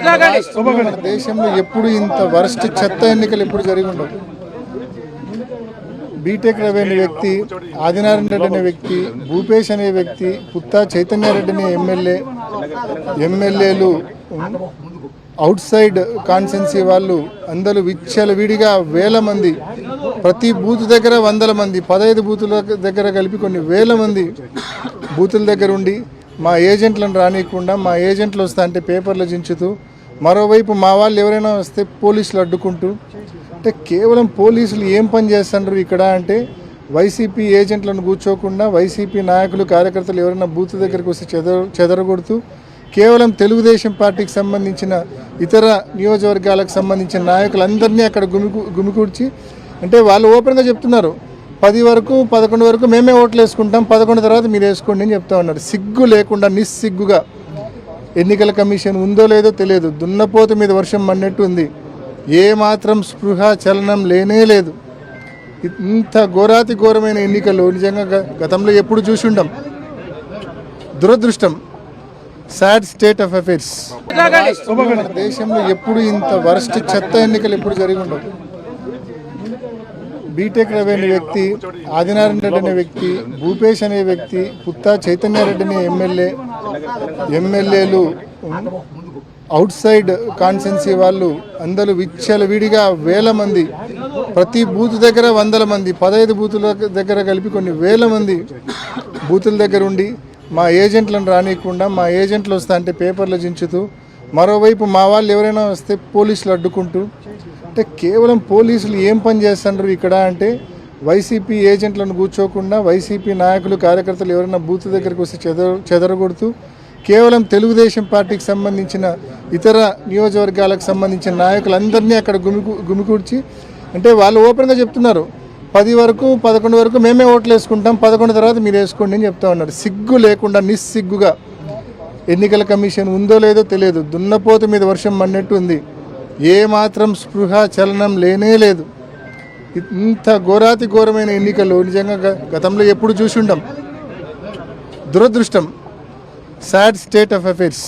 మన దేశంలో ఎప్పుడు ఇంత వరస్ట్ చెత్త ఎన్నికలు ఎప్పుడు జరిగి ఉండవు. బీటెక్ రవి అనే వ్యక్తి, ఆదినారాయణ రెడ్డి అనే వ్యక్తి, భూపేష్ అనే వ్యక్తి, పుత్తా చైతన్యారెడ్డి అనే ఎమ్మెల్యేలు, అవుట్ సైడ్ కాన్స్టెన్సీ వాళ్ళు అందరూ విచ్చలవిడిగా వేల మంది, ప్రతి బూత్ దగ్గర వందల మంది, 15 బూతుల దగ్గర కలిపి కొన్ని వేల మంది బూతుల దగ్గర ఉండి మా ఏజెంట్లను రానియకుండా, మా ఏజెంట్లు వస్తా అంటే పేపర్లు చించుతూ, మరోవైపు మా వాళ్ళు ఎవరైనా వస్తే పోలీసులు అడ్డుకుంటూ, అంటే కేవలం పోలీసులు ఏం పని చేస్తున్నారు ఇక్కడ అంటే వైసీపీ ఏజెంట్లను కూర్చోకుండా వైసీపీ నాయకులు కార్యకర్తలు ఎవరైనా బూత్ దగ్గరికి వస్తే చెదరగొడుతూ కేవలం తెలుగుదేశం పార్టీకి సంబంధించిన ఇతర నియోజకవర్గాలకు సంబంధించిన నాయకులందరినీ అక్కడ గుమికూర్చి, అంటే వాళ్ళు ఓపెన్గా చెప్తున్నారు 10 వరకు 11 వరకు మేమే ఓట్లు వేసుకుంటాం, 11 తర్వాత మీరు వేసుకోండి అని చెప్తా ఉన్నారు. సిగ్గు లేకుండా నిస్సిగ్గుగా ఎన్నికల కమిషన్ ఉందో లేదో తెలియదు, దున్నపోతు మీద వర్షం పడినట్టు ఉంది. ఏ మాత్రం స్పృహ చలనం లేనే లేదు. ఇంత ఘోరాతి ఘోరమైన ఎన్నికలు నిజంగా గతంలో ఎప్పుడు చూసి ఉండం. దురదృష్టం, సాడ్ స్టేట్ ఆఫ్ అఫైర్స్. మన దేశంలో ఎప్పుడు ఇంత వరస్ట్ చెత్త ఎన్నికలు ఎప్పుడు జరిగి ఉండవు. బీటెక్ రవి అనే వ్యక్తి, ఆదినారాయణ రెడ్డి అనే వ్యక్తి, భూపేష్ అనే వ్యక్తి, పుత్తా చైతన్యారెడ్డి అనే ఎమ్మెల్యేలు, అవుట్ సైడ్ కాన్స్టెన్సీ వాళ్ళు అందరూ విచ్చలవిడిగా వేల మంది, ప్రతి బూత్ దగ్గర వందల మంది, 15 బూతుల దగ్గర కలిపి కొన్ని వేల మంది బూతుల దగ్గర ఉండి మా ఏజెంట్లను రానియకుండా, మా ఏజెంట్లు వస్తా అంటే పేపర్లు చించుతూ, మరోవైపు మా వాళ్ళు ఎవరైనా వస్తే పోలీసులు అడ్డుకుంటూ, అంటే కేవలం పోలీసులు ఏం పని చేస్తున్నారు ఇక్కడ అంటే వైసీపీ ఏజెంట్లను కూర్చోకుండా వైసీపీ నాయకులు కార్యకర్తలు ఎవరైనా బూత్ దగ్గరికి వస్తే చెదరగొడుతూ కేవలం తెలుగుదేశం పార్టీకి సంబంధించిన ఇతర నియోజకవర్గాలకు సంబంధించిన నాయకులందరినీ అక్కడ గుమికూర్చి, అంటే వాళ్ళు ఓపెన్గా చెప్తున్నారు 10 వరకు 11 వరకు మేమే ఓట్లు వేసుకుంటాం, 11 తర్వాత మీరు వేసుకోండి అని చెప్తా ఉన్నారు. సిగ్గు లేకుండా నిస్సిగ్గుగా ఎన్నికల కమిషన్ ఉందో లేదో తెలియదు, దున్నపోతు మీద వర్షం పడినట్టు ఉంది. ఏ మాత్రం స్పృహ చలనం లేనే లేదు. ఇంత ఘోరాతి ఘోరమైన ఎన్నికలు నిజంగా గతంలో ఎప్పుడు చూసి ఉండం. దురదృష్టం, సాడ్ స్టేట్ ఆఫ్ అఫైర్స్.